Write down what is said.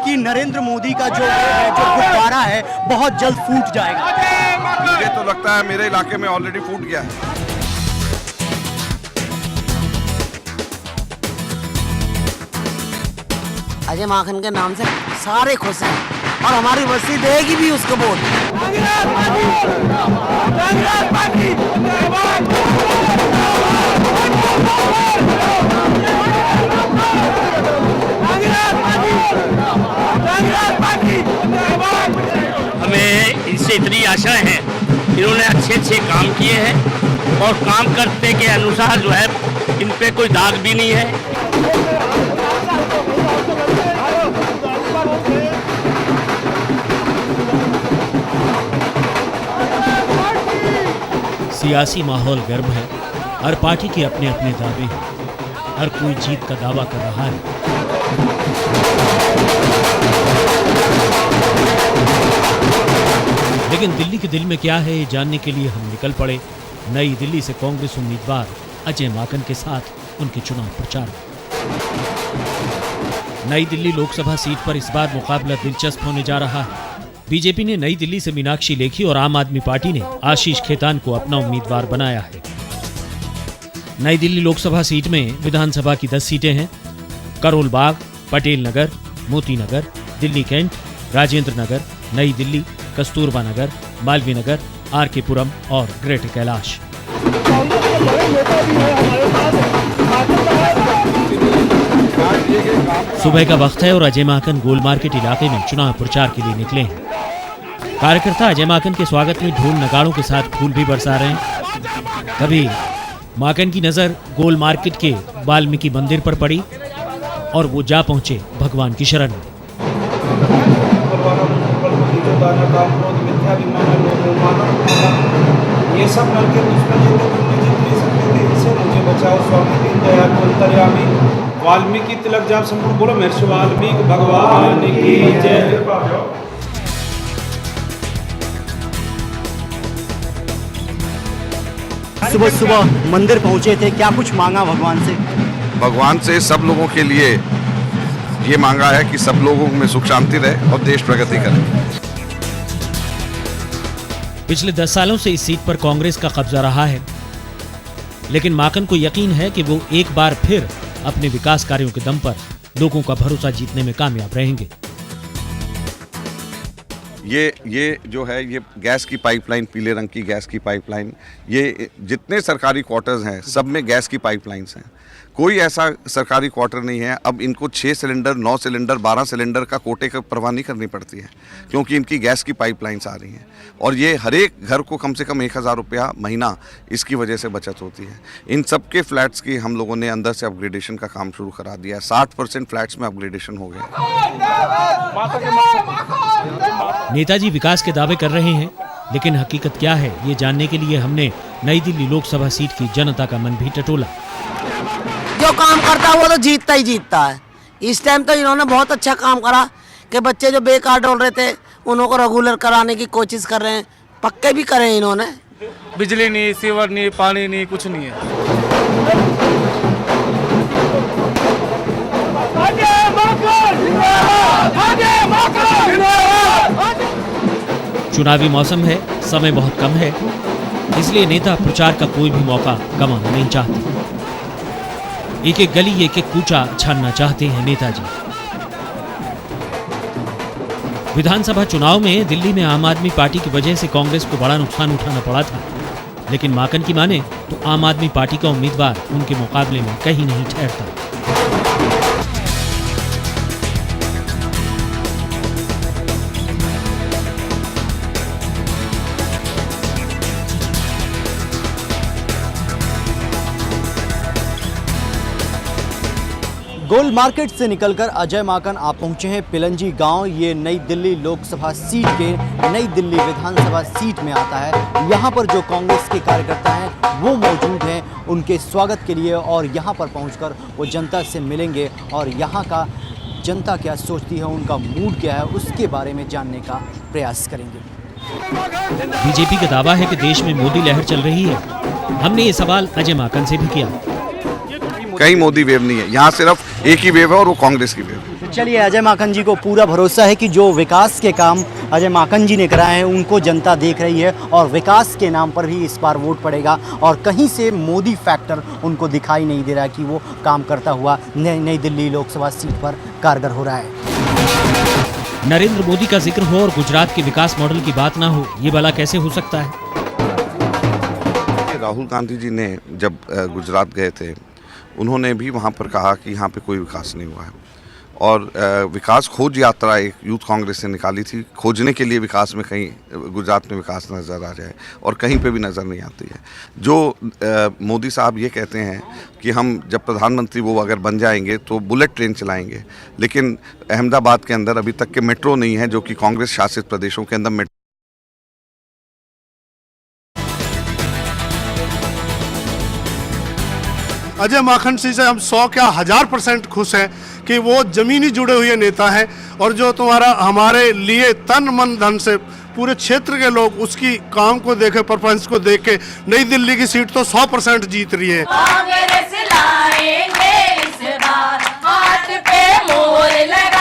कि नरेंद्र मोदी का जो गुब्बारा है बहुत जल्द फूट जाएगा? मुझे तो लगता है मेरे इलाके में ऑलरेडी फूट गया है। अजय माकन के नाम से सारे खुश हैं और हमारी बस्ती देगी भी उसको वोट। हमें इनसे इतनी आशा है, इन्होंने अच्छे काम किए हैं और काम करने के अनुसार जो है इन पे कोई दाग भी नहीं है। सियासी माहौल गर्म है, हर पार्टी के अपने अपने दावे हैं, हर कोई जीत का दावा कर रहा है। लेकिन दिल्ली के दिल में क्या है, ये जानने के लिए हम निकल पड़े नई दिल्ली से कांग्रेस उम्मीदवार अजय माकन के साथ उनके चुनाव प्रचार में। नई दिल्ली लोकसभा सीट पर इस बार मुकाबला दिलचस्प होने जा रहा है। बीजेपी ने नई दिल्ली से मीनाक्षी लेखी और आम आदमी पार्टी ने आशीष खेतान को अपना उम्मीदवार बनाया है। नई दिल्ली लोकसभा सीट में विधानसभा की 10 सीटें हैं। करोल बाग, पटेल नगर, मोती नगर, दिल्ली कैंट, राजेंद्र नगर, नई दिल्ली, कस्तूरबा नगर, मालवीय नगर, आरके पुरम और ग्रेटर कैलाश। सुबह का वक्त है और अजय माकन गोल मार्केट इलाके में चुनाव प्रचार के लिए निकले हैं। कार्यकर्ता अजय माकन के स्वागत में ढोल नगाड़ों के साथ फूल भी बरसा रहे हैं। तभी माकन की नजर गोल मार्केट के वाल्मीकि मंदिर पर पड़ी और वो जा पहुंचे भगवान की शरण में। ये सब नरके दुश्मन जीत नहीं सकते थे, इससे मुझे बचाओ स्वामी दीनदयाल अंतर्यामी। वाल्मीकि तिलक जाप संपूर्ण बोलो, महर्षि वाल्मीकि भगवान की जय। सुबह सुबह मंदिर पहुंचे थे, क्या कुछ मांगा भगवान से? भगवान से सब लोगों के लिए ये मांगा है कि सब लोगों में सुख शांति रहे और देश प्रगति करे। पिछले 10 सालों से इस सीट पर कांग्रेस का कब्जा रहा है, लेकिन माकन को यकीन है कि वो एक बार फिर अपने विकास कार्यों के दम पर लोगों का भरोसा जीतने में कामयाब रहेंगे। ये जो है ये गैस की पाइपलाइन, पीले रंग की गैस की पाइपलाइन, ये जितने सरकारी क्वार्टर्स हैं सब में गैस की पाइपलाइंस हैं। कोई ऐसा सरकारी क्वार्टर नहीं है अब इनको 6 सिलेंडर, 9 सिलेंडर, 12 सिलेंडर का कोटे का परवाह नहीं करनी पड़ती है, क्योंकि इनकी गैस की पाइपलाइंस आ रही हैं और ये हर एक घर को कम से कम 1000 रुपया महीना इसकी वजह से बचत होती है। इन सब के फ्लैट्स की हम लोगों ने अंदर से अपग्रेडेशन का काम शुरू करा दिया है। 60% फ्लैट्स में अपग्रेडेशन हो गया। नेताजी विकास के दावे कर रहे हैं, लेकिन हकीकत क्या है ये जानने के लिए हमने नई दिल्ली लोकसभा सीट की जनता का मन भी टटोला। जो काम करता है वो तो जीतता ही जीतता है। इस टाइम तो इन्होंने बहुत अच्छा काम करा कि बच्चे जो बेकार डोल रहे थे उनको रेगुलर कराने की कोशिश कर रहे हैं, पक्के भी करे इन्होंने। बिजली नहीं, सीवर नहीं, पानी नहीं, कुछ नहीं है। चुनावी मौसम है, समय बहुत कम है, इसलिए नेता प्रचार का कोई भी मौका गंवाना नहीं चाहते। एक एक गली, एक एक कूचा छानना चाहते हैं नेताजी। विधानसभा चुनाव में दिल्ली में आम आदमी पार्टी की वजह से कांग्रेस को बड़ा नुकसान उठाना पड़ा था, लेकिन माकन की माने तो आम आदमी पार्टी का उम्मीदवार उनके मुकाबले में कहीं नहीं ठहरता। गोल मार्केट से निकलकर अजय माकन आप पहुंचे हैं पिलंजी गांव। ये नई दिल्ली लोकसभा सीट के नई दिल्ली विधानसभा सीट में आता है। यहां पर जो कांग्रेस के कार्यकर्ता हैं वो मौजूद हैं उनके स्वागत के लिए, और यहां पर पहुंचकर वो जनता से मिलेंगे और यहां का जनता क्या सोचती है, उनका मूड क्या है, उसके बारे में जानने का प्रयास करेंगे। बीजेपी का दावा है कि देश में मोदी लहर चल रही है। हमने ये सवाल अजय माकन से भी किया। कहीं मोदी वेव नहीं है, यहाँ सिर्फ एक ही वेव है और वो कांग्रेस की वेव है। चलिए, अजय माकन जी को पूरा भरोसा है कि जो विकास के काम अजय माकन जी ने कराए हैं उनको जनता देख रही है और विकास के नाम पर ही इस बार वोट पड़ेगा और कहीं से मोदी फैक्टर उनको दिखाई नहीं दे रहा कि वो काम करता हुआ नई दिल्ली लोकसभा सीट पर कारगर हो रहा है। नरेंद्र मोदी का जिक्र हो और गुजरात के विकास मॉडल की बात ना हो, ये भला कैसे हो सकता है? राहुल गांधी जी ने जब गुजरात गए थे, उन्होंने भी वहाँ पर कहा कि यहाँ पे कोई विकास नहीं हुआ है और विकास खोज यात्रा एक यूथ कांग्रेस ने निकाली थी, खोजने के लिए विकास में कहीं गुजरात में विकास नज़र आ जाए और कहीं पे भी नज़र नहीं आती है। जो मोदी साहब ये कहते हैं कि हम जब प्रधानमंत्री वो अगर बन जाएंगे तो बुलेट ट्रेन चलाएंगे, लेकिन अहमदाबाद के अंदर अभी तक के मेट्रो नहीं है, जो कि कांग्रेस शासित प्रदेशों के अंदर मेट्रो। अजय माकन जी से हम 100 क्या 1000% खुश हैं कि वो जमीनी जुड़े हुए नेता हैं और जो तुम्हारा हमारे लिए तन मन धन से पूरे क्षेत्र के लोग उसकी काम को देखे, परफॉर्मेंस को देख के नई दिल्ली की सीट तो 100% जीत रही है। कांग्रेस लाएंगे इस बार, हाथ पे मोहर लगा